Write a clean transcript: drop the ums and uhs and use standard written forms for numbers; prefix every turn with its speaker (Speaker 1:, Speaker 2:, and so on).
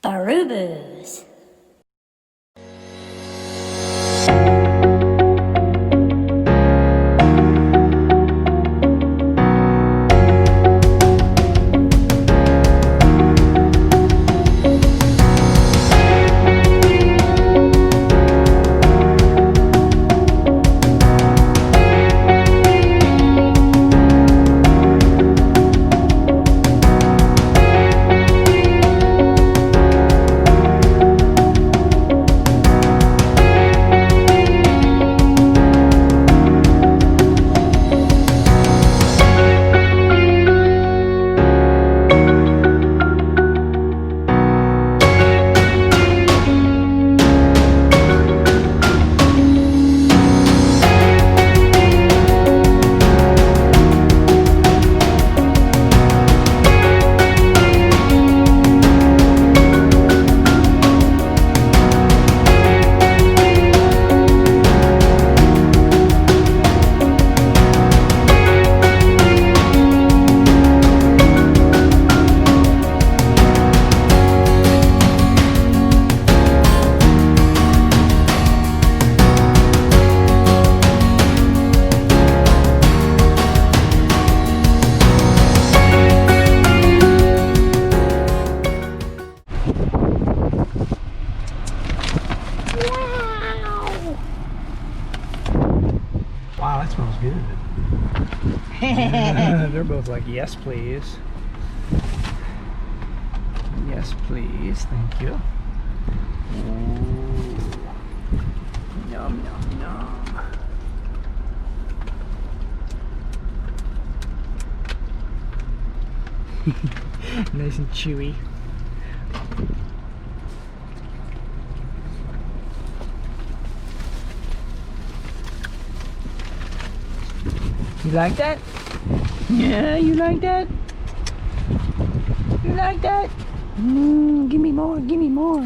Speaker 1: Arubus.
Speaker 2: Wow, that smells good. Yeah, they're both like, yes, please. Yes, please. Thank you. Ooh. Yum, yum, yum. Nice and chewy. You like that? Yeah, you like that? You like that? Give me more, give me more.